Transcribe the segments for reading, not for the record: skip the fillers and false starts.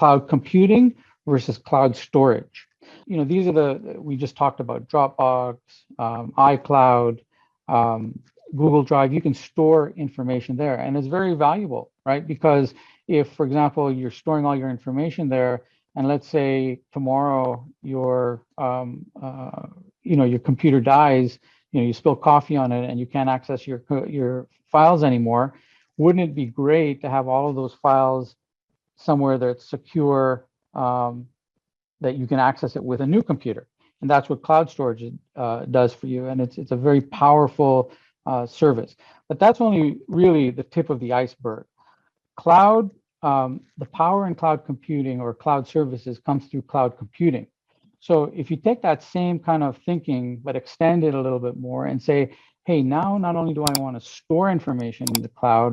cloud computing versus cloud storage. These are we just talked about Dropbox, iCloud, Google Drive. You can store information there, and it's very valuable, right? Because if, for example, you're storing all your information there, and let's say tomorrow your your computer dies, you spill coffee on it and you can't access your files anymore, wouldn't it be great to have all of those files somewhere that's secure, that you can access it with a new computer? And that's what cloud storage does for you, and it's a very powerful service. But that's only really the tip of the iceberg. Cloud, the power in cloud computing or cloud services comes through cloud computing. So if you take that same kind of thinking, but extend it a little bit more and say, hey, now not only do I want to store information in the cloud,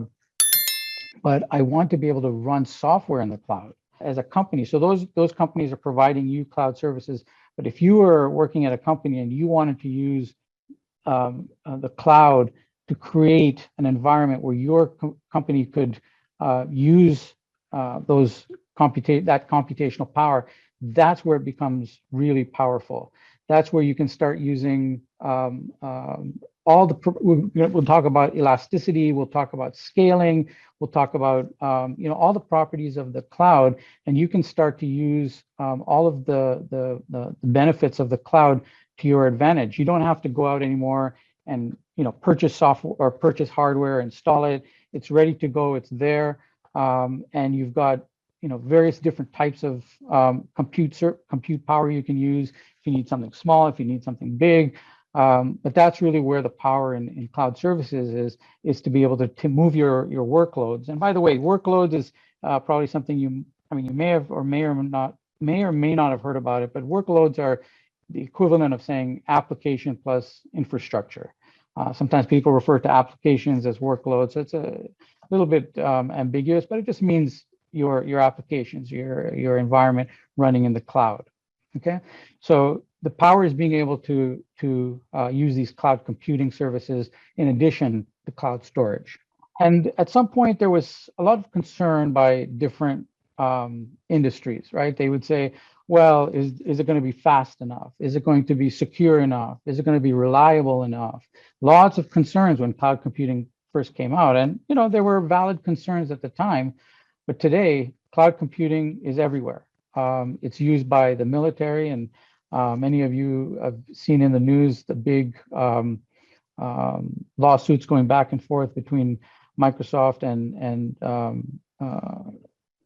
but I want to be able to run software in the cloud as a company. So those companies are providing you cloud services. But if you were working at a company and you wanted to use the cloud to create an environment where your company could use that computational power, that's where it becomes really powerful. That's where you can start using we'll talk about elasticity, we'll talk about scaling, we'll talk about all the properties of the cloud, and you can start to use all of the benefits of the cloud to your advantage. You don't have to go out anymore and purchase software or purchase hardware, install it. It's ready to go. It's there, and you've got various different types of compute power you can use. If you need something small, if you need something big. But that's really where the power in cloud services is to be able to move your workloads. And by the way, workloads is probably something you may have or may or may not have heard about it, but workloads are the equivalent of saying application plus infrastructure. Sometimes people refer to applications as workloads. So it's a little bit ambiguous, but it just means your applications, your environment running in the cloud. Okay, so the power is being able to use these cloud computing services in addition to cloud storage. And at some point, there was a lot of concern by different industries, right? They would say, well, is it going to be fast enough? Is it going to be secure enough? Is it going to be reliable enough? Lots of concerns when cloud computing first came out. And, there were valid concerns at the time. But today, cloud computing is everywhere. It's used by the military, and many of you have seen in the news the big lawsuits going back and forth between Microsoft and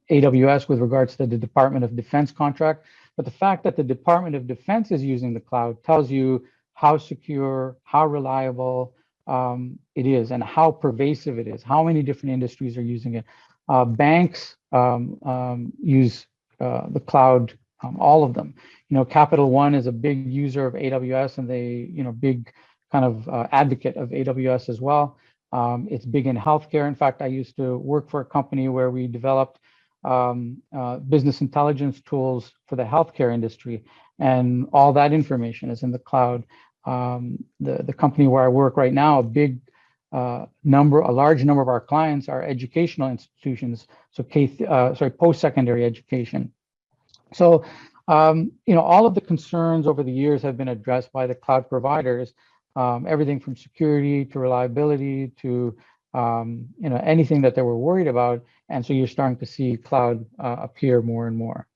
AWS with regards to the Department of Defense contract. But the fact that the Department of Defense is using the cloud tells you how secure, how reliable it is, and how pervasive it is, how many different industries are using it. Banks use the cloud, all of them. Capital One is a big user of AWS, and they, big kind of advocate of AWS as well. It's big in healthcare. In fact, I used to work for a company where we developed business intelligence tools for the healthcare industry, and all that information is in the cloud. The company where I work right now, a large number of our clients are educational institutions, so post-secondary education. So, all of the concerns over the years have been addressed by the cloud providers, everything from security to reliability to, anything that they were worried about. And so you're starting to see cloud appear more and more.